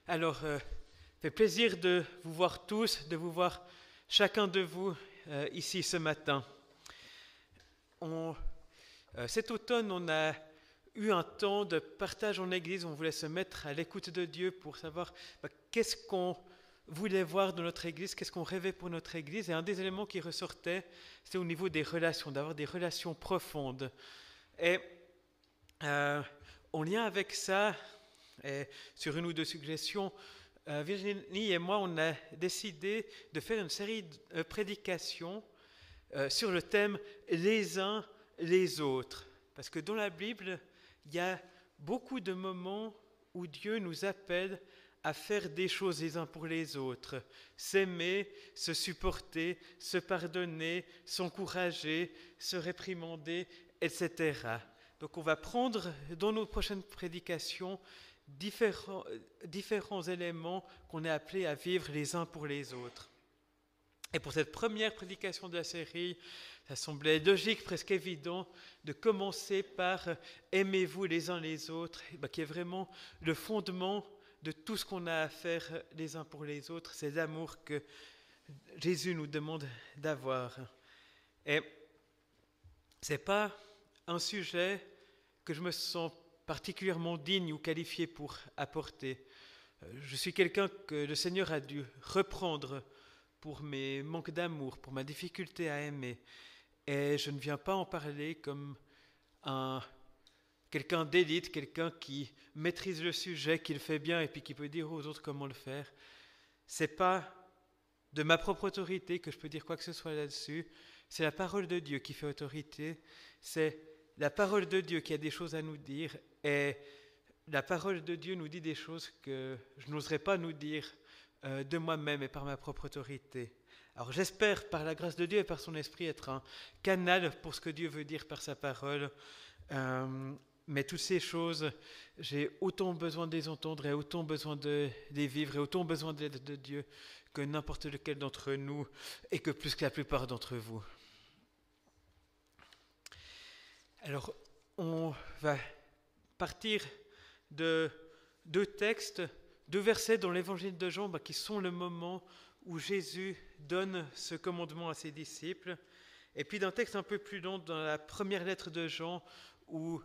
Alors, fait plaisir de vous voir tous, de vous voir chacun de vous ici ce matin. Cet automne, on a eu un temps de partage en Église. On voulait se mettre à l'écoute de Dieu pour savoir qu'est-ce qu'on voulait voir dans notre Église, qu'est-ce qu'on rêvait pour notre Église. Et un des éléments qui ressortait, c'est au niveau des relations, d'avoir des relations profondes. Et en lien avec ça, et sur une ou deux suggestions, Virginie et moi, on a décidé de faire une série de prédications sur le thème « les uns les autres ». Parce que dans la Bible, il y a beaucoup de moments où Dieu nous appelle à faire des choses les uns pour les autres, s'aimer, se supporter, se pardonner, s'encourager, se réprimander, etc. Donc on va prendre dans nos prochaines prédications différents éléments qu'on est appelés à vivre les uns pour les autres. Et pour cette première prédication de la série, ça semblait logique, presque évident, de commencer par « aimez-vous les uns les autres », qui est vraiment le fondement de tout ce qu'on a à faire les uns pour les autres. C'est l'amour que Jésus nous demande d'avoir. Et ce n'est pas un sujet que je me sens particulièrement digne ou qualifié pour apporter. Je suis quelqu'un que le Seigneur a dû reprendre pour mes manques d'amour, pour ma difficulté à aimer. Et je ne viens pas en parler comme quelqu'un d'élite, quelqu'un qui maîtrise le sujet, qui le fait bien et puis qui peut dire aux autres comment le faire. Ce n'est pas de ma propre autorité que je peux dire quoi que ce soit là-dessus. C'est la parole de Dieu qui fait autorité. C'est la parole de Dieu qui a des choses à nous dire. Et la parole de Dieu nous dit des choses que je n'oserais pas nous dire de moi-même et par ma propre autorité. Alors j'espère, par la grâce de Dieu et par son esprit, être un canal pour ce que Dieu veut dire par sa parole. Mais toutes ces choses, j'ai autant besoin de les entendre et autant besoin de les vivre et autant besoin de l'aide de Dieu que n'importe lequel d'entre nous et que plus que la plupart d'entre vous. Alors, on va partir de deux textes, deux versets dans l'évangile de Jean qui sont le moment où Jésus donne ce commandement à ses disciples, et puis d'un texte un peu plus long dans la première lettre de Jean où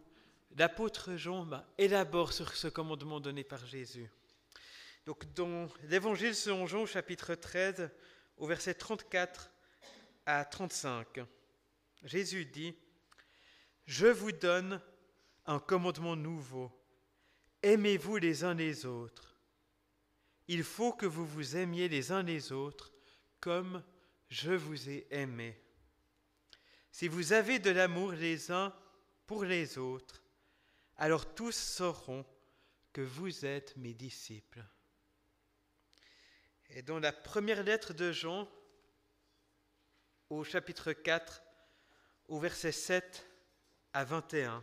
l'apôtre Jean élabore sur ce commandement donné par Jésus. Donc dans l'évangile selon Jean, chapitre 13, au verset 34 à 35, Jésus dit « Je vous donne un commandement nouveau. Aimez-vous les uns les autres. Il faut que vous vous aimiez les uns les autres comme je vous ai aimé. Si vous avez de l'amour les uns pour les autres, alors tous sauront que vous êtes mes disciples. » Et dans la première lettre de Jean, au chapitre 4, au verset 7 à 21,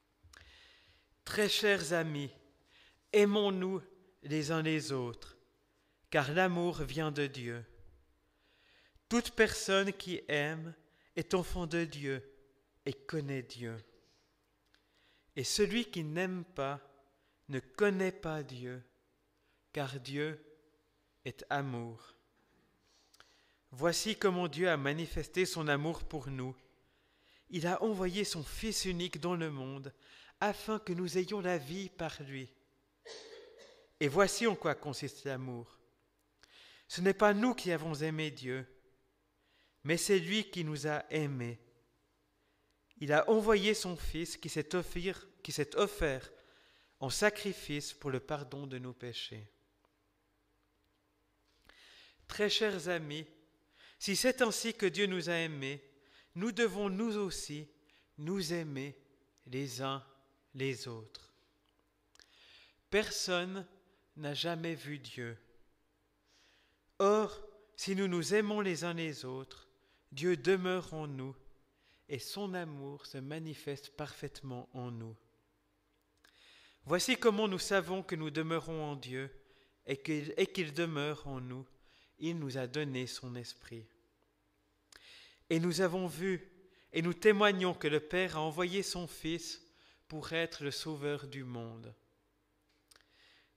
« Très chers amis, aimons-nous les uns les autres, car l'amour vient de Dieu. Toute personne qui aime est enfant de Dieu et connaît Dieu. Et celui qui n'aime pas ne connaît pas Dieu, car Dieu est amour. Voici comment Dieu a manifesté son amour pour nous. Il a envoyé son Fils unique dans le monde, afin que nous ayons la vie par lui. Et voici en quoi consiste l'amour. Ce n'est pas nous qui avons aimé Dieu, mais c'est lui qui nous a aimés. Il a envoyé son Fils qui s'est offert en sacrifice pour le pardon de nos péchés. Très chers amis, si c'est ainsi que Dieu nous a aimés, nous devons nous aussi nous aimer les uns les autres. Personne n'a jamais vu Dieu. Or, si nous nous aimons les uns les autres, Dieu demeure en nous et son amour se manifeste parfaitement en nous. Voici comment nous savons que nous demeurons en Dieu et qu'il demeure en nous. Il nous a donné son esprit. Et nous avons vu et nous témoignons que le Père a envoyé son Fils pour être le sauveur du monde.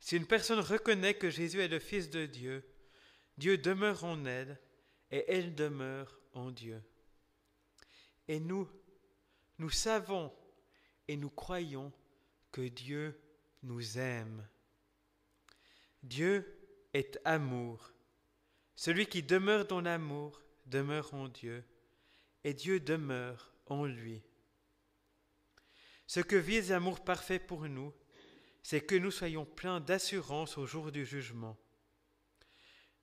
Si une personne reconnaît que Jésus est le Fils de Dieu, Dieu demeure en elle et elle demeure en Dieu. Et nous savons et nous croyons que Dieu nous aime. Dieu est amour. Celui qui demeure dans l'amour demeure en Dieu, et Dieu demeure en lui. Ce que vise l'amour parfait pour nous, c'est que nous soyons pleins d'assurance au jour du jugement.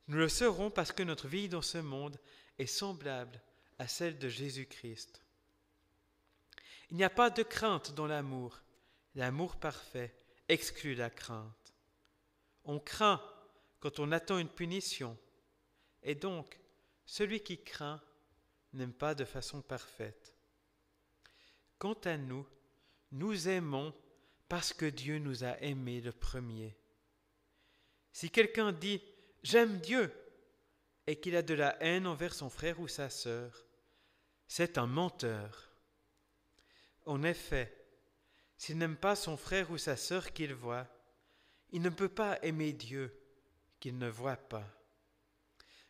Nous le serons parce que notre vie dans ce monde est semblable à celle de Jésus-Christ. Il n'y a pas de crainte dans l'amour. L'amour parfait exclut la crainte. On craint quand on attend une punition, et donc celui qui craint n'aime pas de façon parfaite. Quant à nous, nous aimons parce que Dieu nous a aimés le premier. Si quelqu'un dit « j'aime Dieu » et qu'il a de la haine envers son frère ou sa sœur, c'est un menteur. En effet, s'il n'aime pas son frère ou sa sœur qu'il voit, il ne peut pas aimer Dieu qu'il ne voit pas.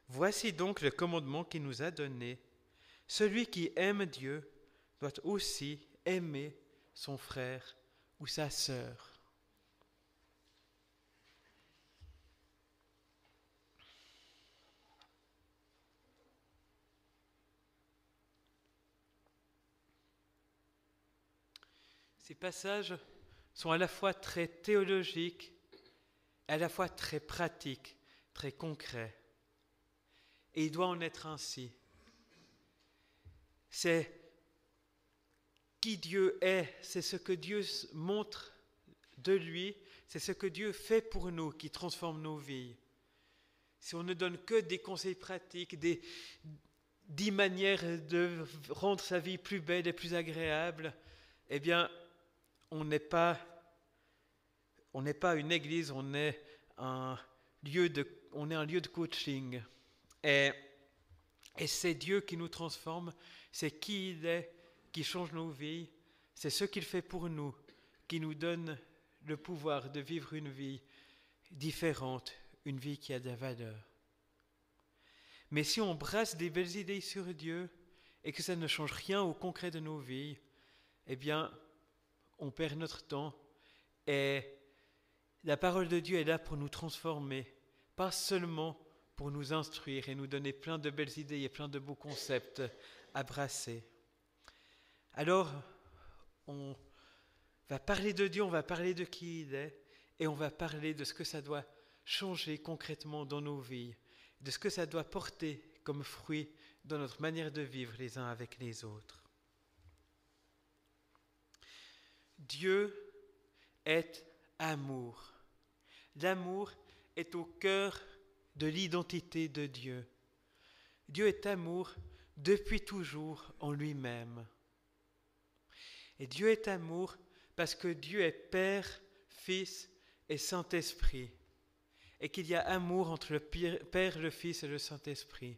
Voici donc le commandement qu'il nous a donné. Celui qui aime Dieu doit aussi aimer son frère ou sa sœur. Ces passages sont à la fois très théologiques, à la fois très pratiques, très concrets. Et il doit en être ainsi. C'est qui Dieu est, c'est ce que Dieu montre de lui, c'est ce que Dieu fait pour nous qui transforme nos vies. Si on ne donne que des conseils pratiques, 10 manières de rendre sa vie plus belle et plus agréable, eh bien, on n'est pas une église, on est un lieu de coaching. Et c'est Dieu qui nous transforme, c'est qui il est, qui change nos vies, c'est ce qu'il fait pour nous, qui nous donne le pouvoir de vivre une vie différente, une vie qui a de la valeur. Mais si on brasse des belles idées sur Dieu et que ça ne change rien au concret de nos vies, eh bien, on perd notre temps et la parole de Dieu est là pour nous transformer, pas seulement pour nous instruire et nous donner plein de belles idées et plein de beaux concepts à brasser. Alors, on va parler de Dieu, on va parler de qui il est et on va parler de ce que ça doit changer concrètement dans nos vies, de ce que ça doit porter comme fruit dans notre manière de vivre les uns avec les autres. Dieu est amour. L'amour est au cœur de l'identité de Dieu. Dieu est amour depuis toujours en lui-même. Et Dieu est amour parce que Dieu est Père, Fils et Saint-Esprit. Et qu'il y a amour entre le Père, le Fils et le Saint-Esprit.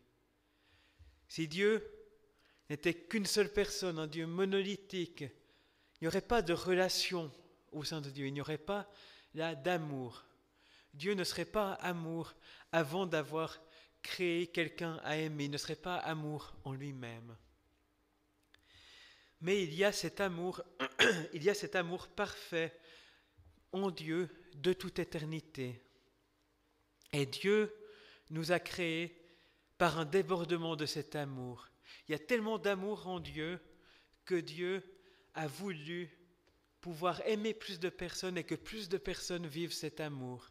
Si Dieu n'était qu'une seule personne, un Dieu monolithique, il n'y aurait pas de relation au sein de Dieu, il n'y aurait pas là d'amour. Dieu ne serait pas amour avant d'avoir créé quelqu'un à aimer, il ne serait pas amour en lui-même. Mais il y a cet amour parfait en Dieu de toute éternité. Et Dieu nous a créés par un débordement de cet amour. Il y a tellement d'amour en Dieu que Dieu a voulu pouvoir aimer plus de personnes et que plus de personnes vivent cet amour.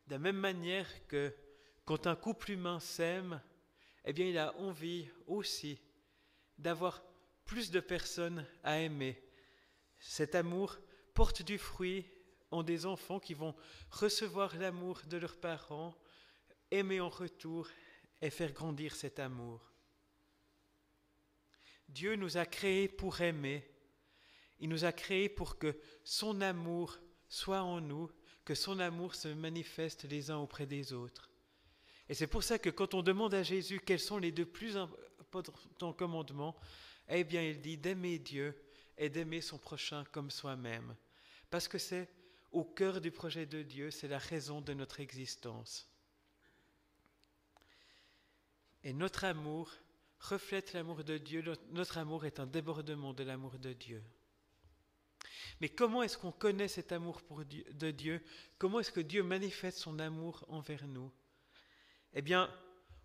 De la même manière que quand un couple humain s'aime, eh bien il a envie aussi d'avoir plus de personnes à aimer. Cet amour porte du fruit en des enfants qui vont recevoir l'amour de leurs parents, aimer en retour et faire grandir cet amour. Dieu nous a créés pour aimer. Il nous a créés pour que son amour soit en nous, que son amour se manifeste les uns auprès des autres. Et c'est pour ça que quand on demande à Jésus quels sont les 2 plus importants commandements, eh bien il dit d'aimer Dieu et d'aimer son prochain comme soi-même. Parce que c'est au cœur du projet de Dieu, c'est la raison de notre existence. Et notre amour reflète l'amour de Dieu, notre amour est un débordement de l'amour de Dieu. Mais comment est-ce qu'on connaît cet amour de Dieu? Comment est-ce que Dieu manifeste son amour envers nous? Eh bien,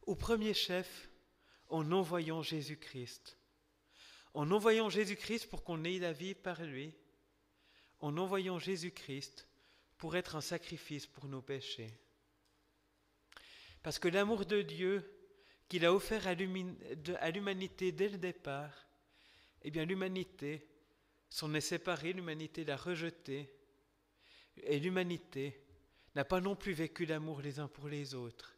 au premier chef, en envoyant Jésus-Christ. En envoyant Jésus-Christ pour qu'on ait la vie par lui, en envoyant Jésus-Christ pour être un sacrifice pour nos péchés. Parce que l'amour de Dieu qu'il a offert à l'humanité dès le départ, eh bien l'humanité s'en est séparée, l'humanité l'a rejeté, et l'humanité n'a pas non plus vécu l'amour les uns pour les autres.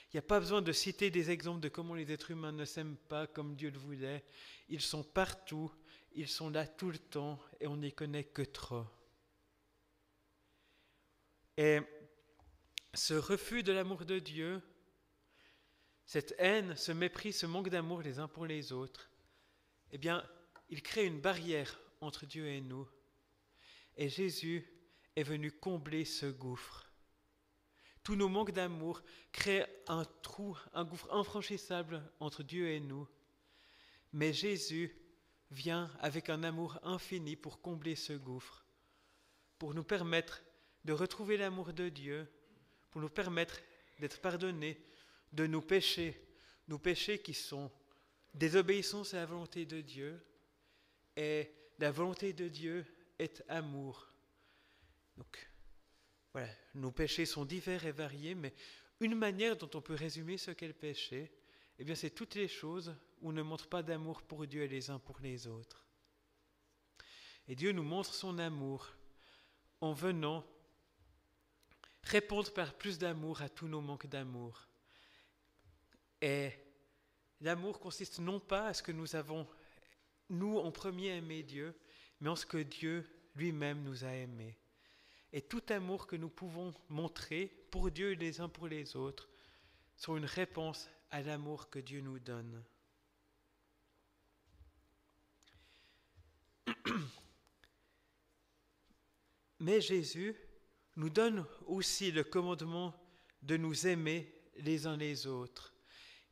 Il n'y a pas besoin de citer des exemples de comment les êtres humains ne s'aiment pas comme Dieu le voulait. Ils sont partout, ils sont là tout le temps, et on n'y connaît que trop. Et ce refus de l'amour de Dieu, cette haine, ce mépris, ce manque d'amour les uns pour les autres, eh bien, il crée une barrière entre Dieu et nous. Et Jésus est venu combler ce gouffre. Tous nos manques d'amour créent un trou, un gouffre infranchissable entre Dieu et nous. Mais Jésus vient avec un amour infini pour combler ce gouffre, pour nous permettre de retrouver l'amour de Dieu, pour nous permettre d'être pardonnés de nos péchés qui sont désobéissance à la volonté de Dieu, et la volonté de Dieu est amour. Donc, voilà, nos péchés sont divers et variés, mais une manière dont on peut résumer ce qu'est le péché, eh bien, c'est toutes les choses où on ne montre pas d'amour pour Dieu et les uns pour les autres. Et Dieu nous montre son amour en venant répondre par plus d'amour à tous nos manques d'amour. Et l'amour consiste non pas à ce que nous avons, nous en premier, aimé Dieu, mais en ce que Dieu lui-même nous a aimés. Et tout amour que nous pouvons montrer pour Dieu et les uns pour les autres sont une réponse à l'amour que Dieu nous donne. Mais Jésus nous donne aussi le commandement de nous aimer les uns les autres.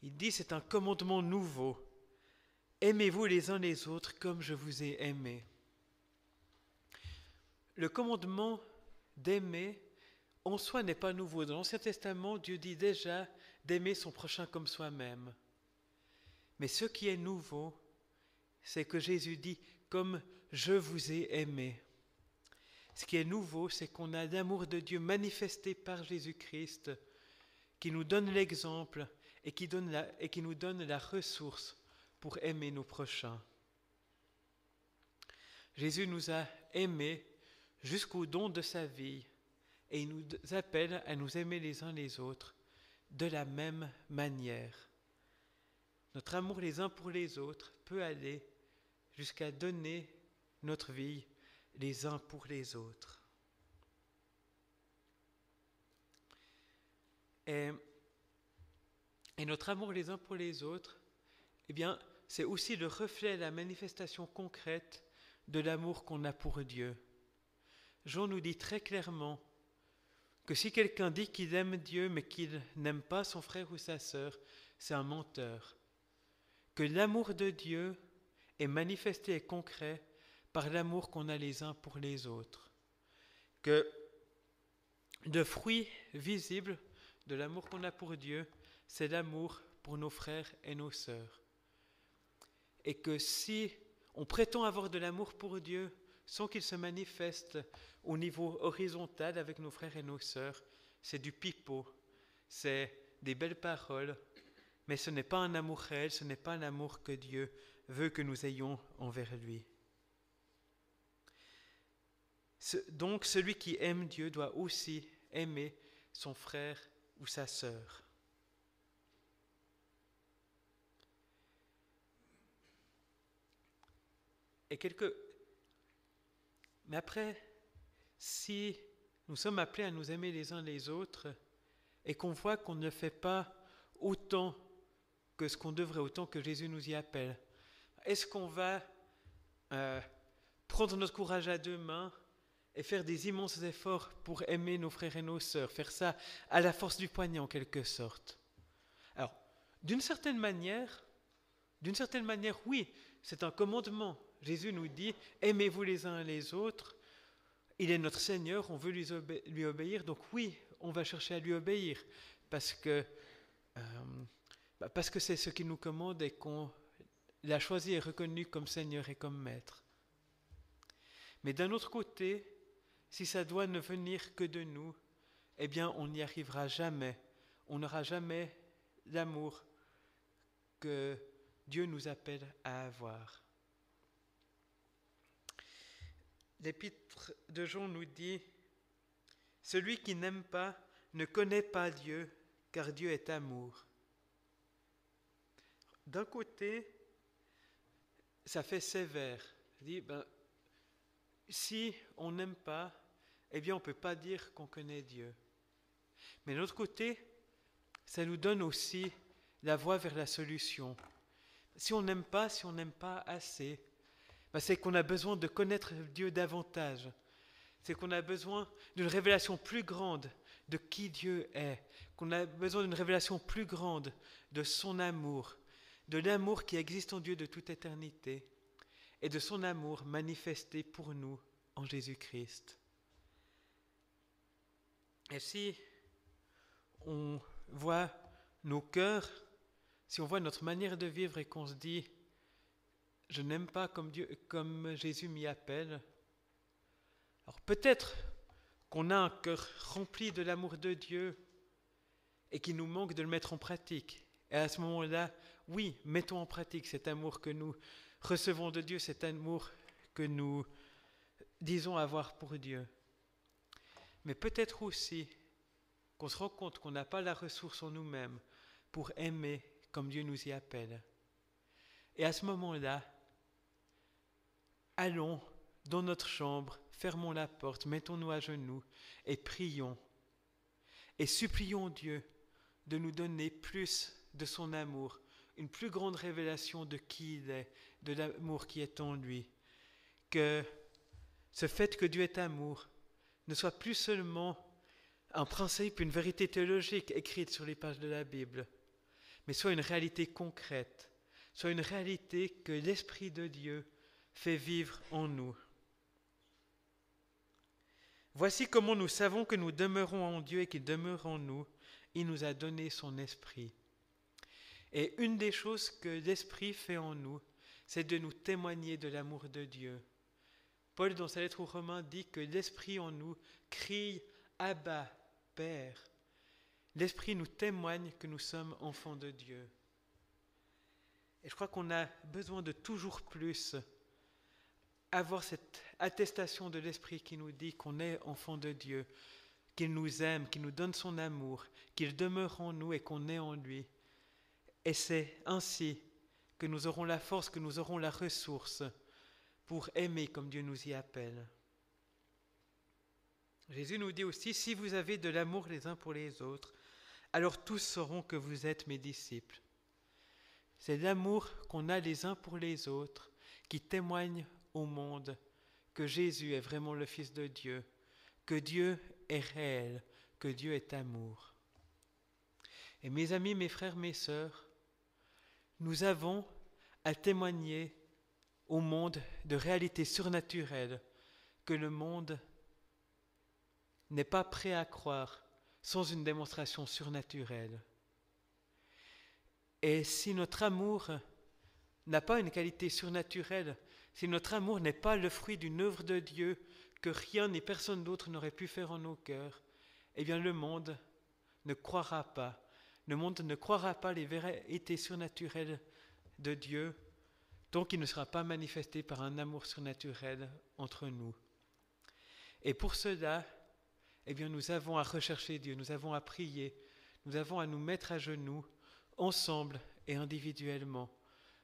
Il dit, c'est un commandement nouveau. Aimez-vous les uns les autres comme je vous ai aimé. Le commandement d'aimer, en soi, n'est pas nouveau. Dans l'Ancien Testament, Dieu dit déjà d'aimer son prochain comme soi-même. Mais ce qui est nouveau, c'est que Jésus dit « comme je vous ai aimé ». Ce qui est nouveau, c'est qu'on a l'amour de Dieu manifesté par Jésus-Christ, qui nous donne l'exemple et qui nous donne la ressource pour aimer nos prochains. Jésus nous a aimés jusqu'au don de sa vie et il nous appelle à nous aimer les uns les autres de la même manière. Notre amour les uns pour les autres peut aller jusqu'à donner notre vie les uns pour les autres. Et notre amour les uns pour les autres, eh bien, c'est aussi le reflet, la manifestation concrète de l'amour qu'on a pour Dieu. Jean nous dit très clairement que si quelqu'un dit qu'il aime Dieu mais qu'il n'aime pas son frère ou sa sœur, c'est un menteur. Que l'amour de Dieu est manifesté et concret par l'amour qu'on a les uns pour les autres. Que le fruit visible de l'amour qu'on a pour Dieu, c'est l'amour pour nos frères et nos sœurs. Et que si on prétend avoir de l'amour pour Dieu sans qu'il se manifeste au niveau horizontal avec nos frères et nos sœurs, c'est du pipeau, c'est des belles paroles, mais ce n'est pas un amour réel, ce n'est pas l'amour que Dieu veut que nous ayons envers lui. Donc celui qui aime Dieu doit aussi aimer son frère ou sa sœur. Mais après, si nous sommes appelés à nous aimer les uns les autres et qu'on voit qu'on ne fait pas autant que ce qu'on devrait, autant que Jésus nous y appelle, est-ce qu'on va prendre notre courage à deux mains et faire des immenses efforts pour aimer nos frères et nos sœurs, faire ça à la force du poignet en quelque sorte. Alors, d'une certaine manière, oui, c'est un commandement. Jésus nous dit, aimez-vous les uns les autres. Il est notre Seigneur, on veut lui obéir, donc oui, on va chercher à lui obéir, parce que c'est ce qu'il nous commande et qu'on l'a choisi et reconnu comme Seigneur et comme Maître. Mais d'un autre côté, si ça doit ne venir que de nous, eh bien on n'y arrivera jamais. On n'aura jamais l'amour que Dieu nous appelle à avoir. L'épître de Jean nous dit « Celui qui n'aime pas ne connaît pas Dieu, car Dieu est amour. » D'un côté, ça fait sévère. Dit, si on n'aime pas, eh bien on ne peut pas dire qu'on connaît Dieu. Mais de l'autre côté, ça nous donne aussi la voie vers la solution. Si on n'aime pas assez, c'est qu'on a besoin de connaître Dieu davantage. C'est qu'on a besoin d'une révélation plus grande de qui Dieu est, qu'on a besoin d'une révélation plus grande de son amour, de l'amour qui existe en Dieu de toute éternité et de son amour manifesté pour nous en Jésus-Christ. Et si on voit nos cœurs, si on voit notre manière de vivre et qu'on se dit « je n'aime pas comme Jésus m'y appelle », alors peut-être qu'on a un cœur rempli de l'amour de Dieu et qu'il nous manque de le mettre en pratique. Et à ce moment-là, oui, mettons en pratique cet amour que nous recevons de Dieu, cet amour que nous disons avoir pour Dieu. Mais peut-être aussi qu'on se rend compte qu'on n'a pas la ressource en nous-mêmes pour aimer comme Dieu nous y appelle. Et à ce moment-là, allons dans notre chambre, fermons la porte, mettons-nous à genoux et prions. Et supplions Dieu de nous donner plus de son amour, une plus grande révélation de qui il est, de l'amour qui est en lui. Que ce fait que Dieu est amour ne soit plus seulement un principe, une vérité théologique écrite sur les pages de la Bible, mais soit une réalité concrète, soit une réalité que l'Esprit de Dieu fait vivre en nous. Voici comment nous savons que nous demeurons en Dieu et qu'il demeure en nous. Il nous a donné son esprit. Et une des choses que l'esprit fait en nous, c'est de nous témoigner de l'amour de Dieu. Paul, dans sa lettre aux Romains, dit que l'esprit en nous crie « Abba, Père ». L'esprit nous témoigne que nous sommes enfants de Dieu. Et je crois qu'on a besoin de toujours plus avoir cette attestation de l'Esprit qui nous dit qu'on est enfant de Dieu, qu'il nous aime, qu'il nous donne son amour, qu'il demeure en nous et qu'on est en lui. Et c'est ainsi que nous aurons la force, que nous aurons la ressource pour aimer comme Dieu nous y appelle. Jésus nous dit aussi, si vous avez de l'amour les uns pour les autres, alors tous sauront que vous êtes mes disciples. C'est l'amour qu'on a les uns pour les autres qui témoigne au monde que Jésus est vraiment le Fils de Dieu, que Dieu est réel, que Dieu est amour. Et mes amis, mes frères, mes sœurs, nous avons à témoigner au monde de réalités surnaturelles que le monde n'est pas prêt à croire sans une démonstration surnaturelle. Et si notre amour n'a pas une qualité surnaturelle, si notre amour n'est pas le fruit d'une œuvre de Dieu que rien ni personne d'autre n'aurait pu faire en nos cœurs, eh bien le monde ne croira pas. Le monde ne croira pas les vérités surnaturelles de Dieu tant qu'il ne sera pas manifesté par un amour surnaturel entre nous. Et pour cela, eh bien nous avons à rechercher Dieu, nous avons à prier, nous avons à nous mettre à genoux, ensemble et individuellement,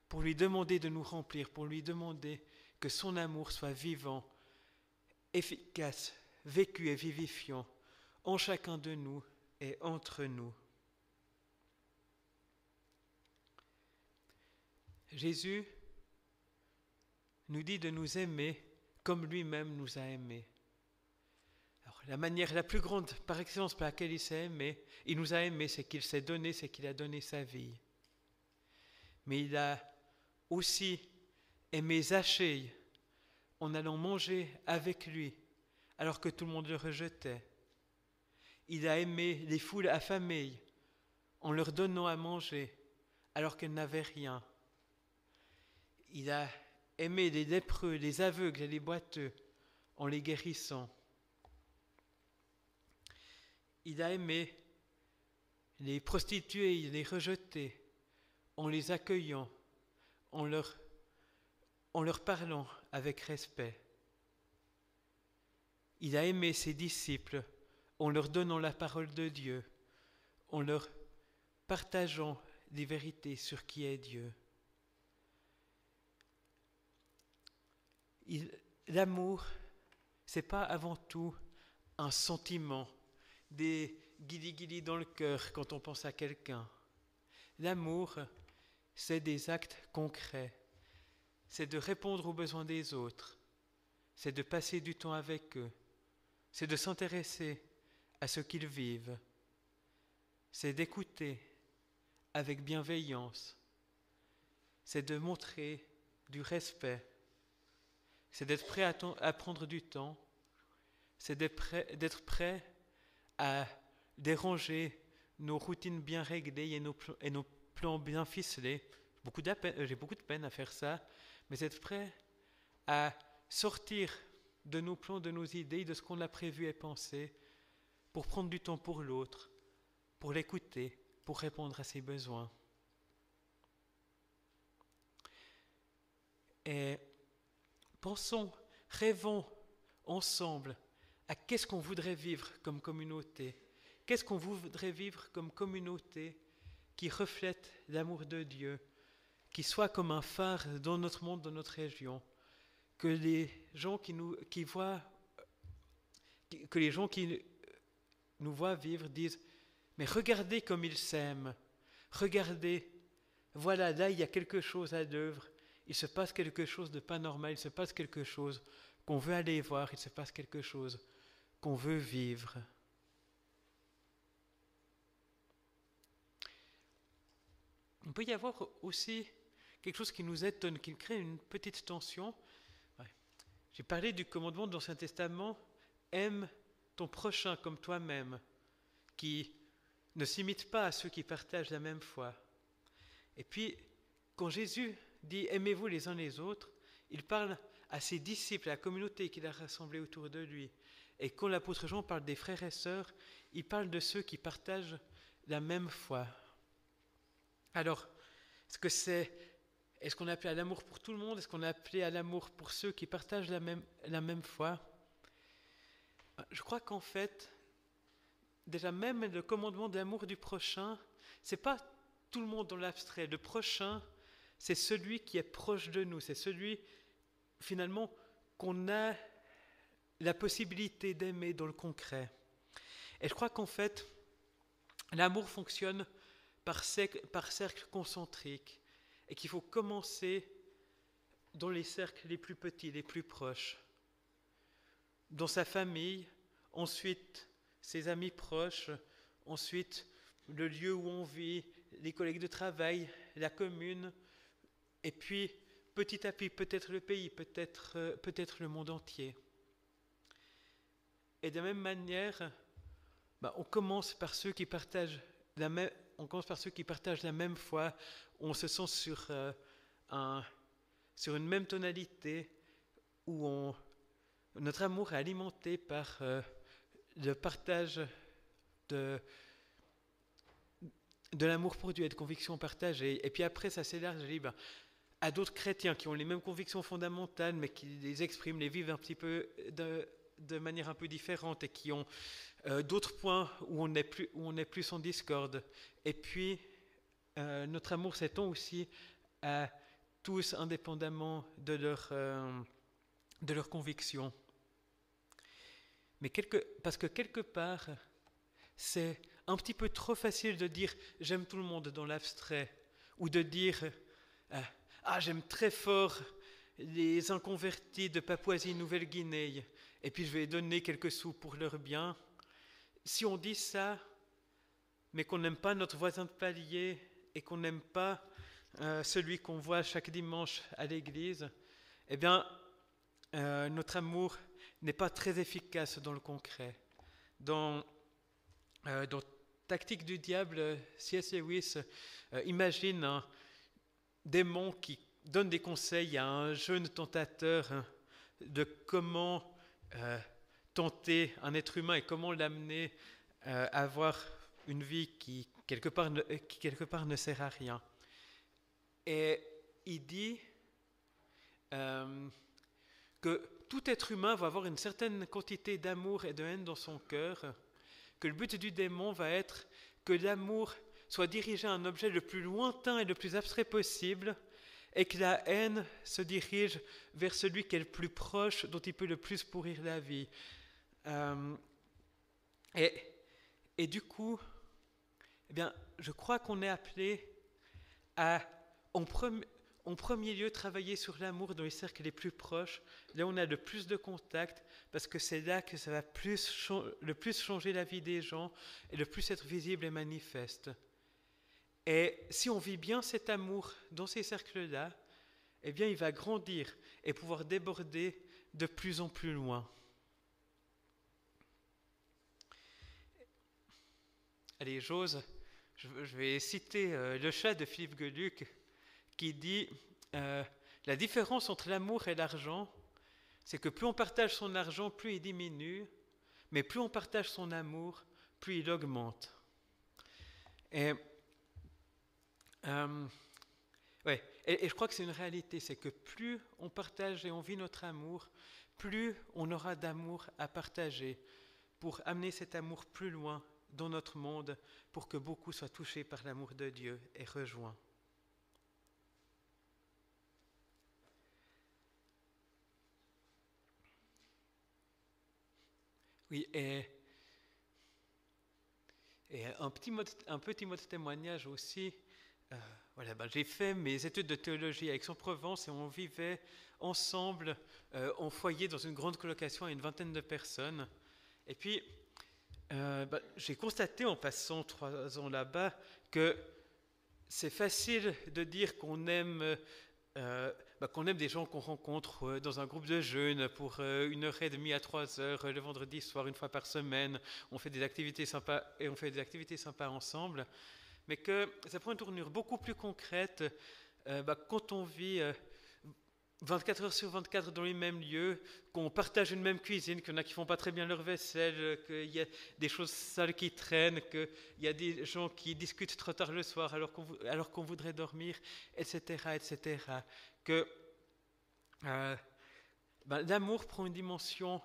pour lui demander de nous remplir, pour lui demander que son amour soit vivant, efficace, vécu et vivifiant en chacun de nous et entre nous. Jésus nous dit de nous aimer comme lui-même nous a aimés. la manière la plus grande par excellence par laquelle il nous a aimés, c'est qu'il s'est donné, c'est qu'il a donné sa vie. Mais il a aussi aimé Zaché en allant manger avec lui, alors que tout le monde le rejetait. Il a aimé les foules affamées en leur donnant à manger, alors qu'elles n'avaient rien. Il a aimé les lépreux, les aveugles et les boiteux en les guérissant. Il a aimé les prostituées et les rejetés en les accueillant, en leur parlant avec respect. Il a aimé ses disciples en leur donnant la parole de Dieu, en leur partageant des vérités sur qui est Dieu. L'amour, c'est pas avant tout un sentiment, des guili-guili dans le cœur quand on pense à quelqu'un. L'amour, c'est des actes concrets. C'est de répondre aux besoins des autres. C'est de passer du temps avec eux. C'est de s'intéresser à ce qu'ils vivent. C'est d'écouter avec bienveillance. C'est de montrer du respect. C'est d'être prêt à prendre du temps. C'est d'être prêt à déranger nos routines bien réglées et nos plans bien ficelés. J'ai beaucoup de peine à faire ça, mais être prêt à sortir de nos plans, de nos idées, de ce qu'on a prévu et pensé, pour prendre du temps pour l'autre, pour l'écouter, pour répondre à ses besoins. Et rêvons ensemble à qu'est-ce qu'on voudrait vivre comme communauté. Qu'est-ce qu'on voudrait vivre comme communauté qui reflète l'amour de Dieu, qui soit comme un phare dans notre monde, dans notre région, que les gens qui nous voient vivre disent « Mais regardez comme ils s'aiment, regardez, voilà, là il y a quelque chose à l'œuvre, il se passe quelque chose de pas normal, il se passe quelque chose qu'on veut aller voir, il se passe quelque chose qu'on veut vivre. » Il peut y avoir aussi quelque chose qui nous étonne, qui crée une petite tension. J'ai parlé du commandement de l'Ancien Testament, aime ton prochain comme toi-même, qui ne s'imite pas à ceux qui partagent la même foi. Et puis, quand Jésus dit aimez-vous les uns les autres, il parle à ses disciples, à la communauté qu'il a rassemblée autour de lui. Et quand l'apôtre Jean parle des frères et sœurs, il parle de ceux qui partagent la même foi. Alors, est-ce qu'on est appelé à l'amour pour tout le monde? Est-ce qu'on est appelé à l'amour pour ceux qui partagent la même foi? Je crois qu'en fait, déjà même le commandement de l'amour du prochain, c'est pas tout le monde dans l'abstrait. Le prochain, c'est celui qui est proche de nous, c'est celui finalement qu'on a la possibilité d'aimer dans le concret. Et je crois qu'en fait, l'amour fonctionne par cercles concentriques et qu'il faut commencer dans les cercles les plus petits, les plus proches. Dans sa famille, ensuite ses amis proches, ensuite le lieu où on vit, les collègues de travail, la commune, et puis petit à petit peut-être le pays, peut-être le monde entier. Et de la même manière, on commence par ceux qui partagent la même foi, on se sent sur une même tonalité, où notre amour est alimenté par le partage de l'amour pour Dieu et de convictions partagées. Et puis après, ça s'élargit à d'autres chrétiens qui ont les mêmes convictions fondamentales, mais qui les expriment, les vivent un petit peu de manière un peu différente et qui ont d'autres points où on est plus en discorde. Et puis, notre amour s'étend aussi à tous indépendamment de leurs convictions. Mais parce que quelque part, c'est un petit peu trop facile de dire « j'aime tout le monde » dans l'abstrait, ou de dire « j'aime très fort les inconvertis de Papouasie-Nouvelle-Guinée, et puis je vais donner quelques sous pour leur bien. Si on dit ça, mais qu'on n'aime pas notre voisin de palier et qu'on n'aime pas celui qu'on voit chaque dimanche à l'église, eh bien, notre amour n'est pas très efficace dans le concret. Dans Tactique du diable, C.S. Lewis imagine un démon qui donne des conseils à un jeune tentateur de comment tenter un être humain et comment l'amener à avoir une vie qui quelque part ne sert à rien. Et il dit que tout être humain va avoir une certaine quantité d'amour et de haine dans son cœur, que le but du démon va être que l'amour soit dirigé à un objet le plus lointain et le plus abstrait possible, et que la haine se dirige vers celui qui est le plus proche, dont il peut le plus pourrir la vie. Et du coup, eh bien, je crois qu'on est appelé à, en premier lieu, travailler sur l'amour dans les cercles les plus proches, là où on a le plus de contact, parce que c'est là que ça va le plus changer la vie des gens et le plus être visible et manifeste. Et si on vit bien cet amour dans ces cercles-là, eh bien, il va grandir et pouvoir déborder de plus en plus loin. Allez, je vais citer le chat de Philippe Geluck qui dit la différence entre l'amour et l'argent, c'est que plus on partage son argent, plus il diminue, mais plus on partage son amour, plus il augmente. Et je crois que c'est une réalité, c'est que plus on partage et on vit notre amour, plus on aura d'amour à partager pour amener cet amour plus loin dans notre monde, pour que beaucoup soient touchés par l'amour de Dieu et rejoints. Oui, et un petit mot de témoignage aussi. J'ai fait mes études de théologie à Aix-en-Provence et on vivait ensemble en foyer dans une grande colocation à une vingtaine de personnes. Et puis, j'ai constaté en passant 3 ans là-bas que c'est facile de dire qu'on aime des gens qu'on rencontre dans un groupe de jeunes pour 1h30 à 3h le vendredi soir, une fois par semaine. On fait des activités sympas ensemble. Mais que ça prend une tournure beaucoup plus concrète quand on vit 24 heures sur 24 dans les mêmes lieux, qu'on partage une même cuisine, qu'il y en a qui ne font pas très bien leur vaisselle, qu'il y a des choses sales qui traînent, qu'il y a des gens qui discutent trop tard le soir alors qu'on voudrait dormir, etc. Que l'amour prend une dimension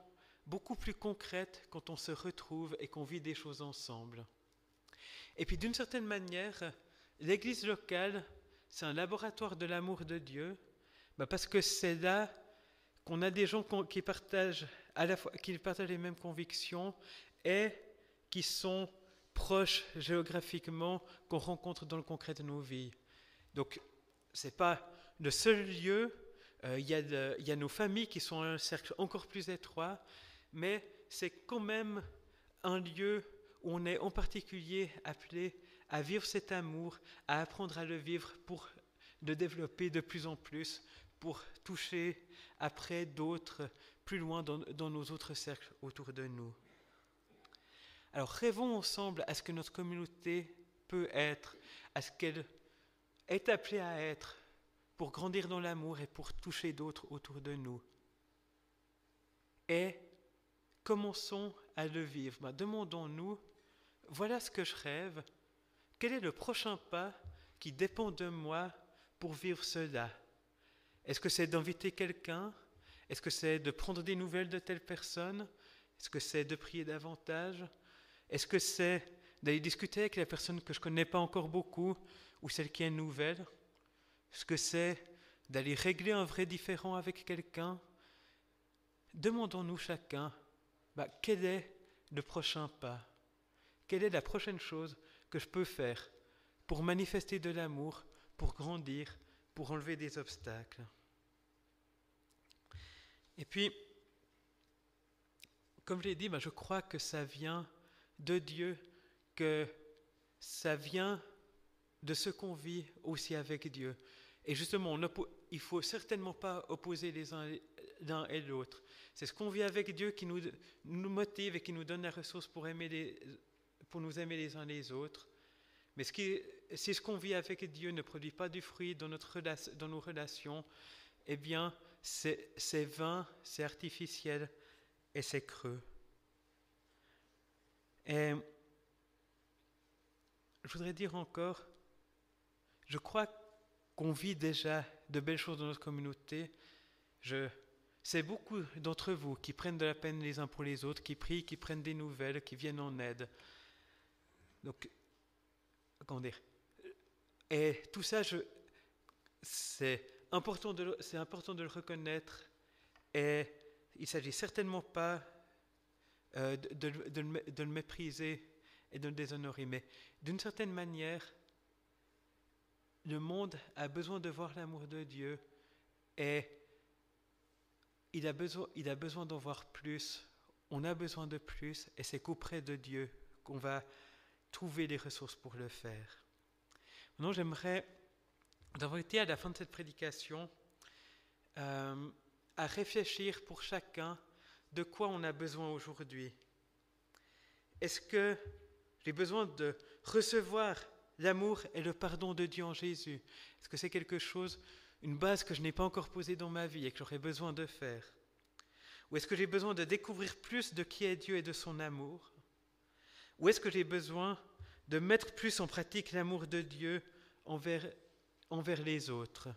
beaucoup plus concrète quand on se retrouve et qu'on vit des choses ensemble. Et puis d'une certaine manière, l'église locale, c'est un laboratoire de l'amour de Dieu, parce que c'est là qu'on a des gens qui partagent les mêmes convictions et qui sont proches géographiquement, qu'on rencontre dans le concret de nos vies. Donc, ce n'est pas le seul lieu, il y a nos familles qui sont un cercle encore plus étroit, mais c'est quand même un lieu où on est en particulier appelé à vivre cet amour, à apprendre à le vivre pour le développer de plus en plus, pour toucher après d'autres plus loin dans nos autres cercles autour de nous. Alors rêvons ensemble à ce que notre communauté peut être, à ce qu'elle est appelée à être pour grandir dans l'amour et pour toucher d'autres autour de nous. Et commençons à le vivre. Demandons-nous, voilà ce que je rêve, quel est le prochain pas qui dépend de moi pour vivre cela? Est-ce que c'est d'inviter quelqu'un? Est-ce que c'est de prendre des nouvelles de telle personne? Est-ce que c'est de prier davantage? Est-ce que c'est d'aller discuter avec la personne que je ne connais pas encore beaucoup ou celle qui est nouvelle? Est-ce que c'est d'aller régler un vrai différend avec quelqu'un? Demandons-nous chacun, quel est le prochain pas? Quelle est la prochaine chose que je peux faire pour manifester de l'amour, pour grandir, pour enlever des obstacles? Et puis, comme je l'ai dit, je crois que ça vient de Dieu, que ça vient de ce qu'on vit aussi avec Dieu. Et justement, il ne faut certainement pas opposer les uns l'un et l'autre. C'est ce qu'on vit avec Dieu qui nous motive et qui nous donne la ressource pour nous aimer les uns les autres. Mais si ce qu'on vit avec Dieu ne produit pas du fruit dans nos relations, eh bien, c'est vain, c'est artificiel et c'est creux. Et je voudrais dire encore, je crois qu'on vit déjà de belles choses dans notre communauté. C'est beaucoup d'entre vous qui prennent de la peine les uns pour les autres, qui prient, qui prennent des nouvelles, qui viennent en aide. Donc, comment dire ? Et tout ça, c'est important de le reconnaître. Et il ne s'agit certainement pas de le mépriser et de le déshonorer. Mais d'une certaine manière, le monde a besoin de voir l'amour de Dieu et il a besoin d'en voir plus. On a besoin de plus et c'est qu'auprès de Dieu qu'on va trouver les ressources pour le faire. Maintenant, j'aimerais vous inviter à la fin de cette prédication à réfléchir pour chacun de quoi on a besoin aujourd'hui. Est-ce que j'ai besoin de recevoir l'amour et le pardon de Dieu en Jésus? Est-ce que c'est quelque chose, une base que je n'ai pas encore posée dans ma vie et que j'aurais besoin de faire? Ou est-ce que j'ai besoin de découvrir plus de qui est Dieu et de son amour? Ou est-ce que j'ai besoin de mettre plus en pratique l'amour de Dieu envers les autres?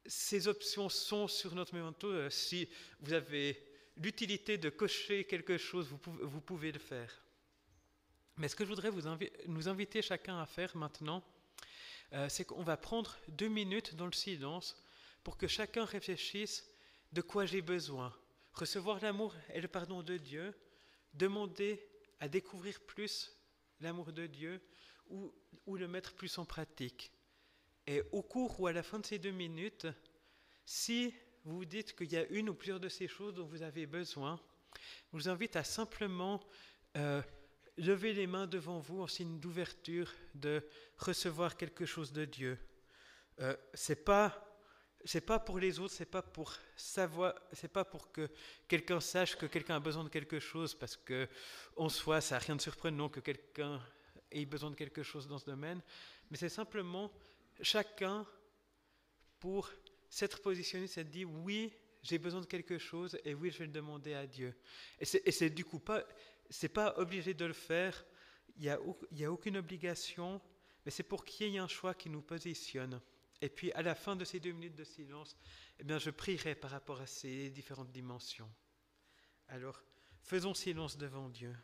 Ces options sont sur notre memento. Si vous avez l'utilité de cocher quelque chose, vous pouvez le faire. Mais ce que je voudrais nous inviter chacun à faire maintenant, c'est qu'on va prendre 2 minutes dans le silence pour que chacun réfléchisse de quoi j'ai besoin. Recevoir l'amour et le pardon de Dieu, demander à découvrir plus l'amour de Dieu ou le mettre plus en pratique. Et au cours ou à la fin de ces 2 minutes, si vous vous dites qu'il y a une ou plusieurs de ces choses dont vous avez besoin, je vous invite à simplement lever les mains devant vous en signe d'ouverture, de recevoir quelque chose de Dieu. C'est pas pour les autres, c'est pas pour que quelqu'un sache que quelqu'un a besoin de quelque chose, parce que en soi, ça n'a rien de surprenant que quelqu'un ait besoin de quelque chose dans ce domaine, mais c'est simplement chacun pour s'être positionné, s'être dit oui, j'ai besoin de quelque chose et oui, je vais le demander à Dieu. Et c'est du coup c'est pas obligé de le faire, il y a aucune obligation, mais c'est pour qu'il y ait un choix qui nous positionne. Et puis à la fin de ces 2 minutes de silence, eh bien, je prierai par rapport à ces différentes dimensions. Alors, faisons silence devant Dieu.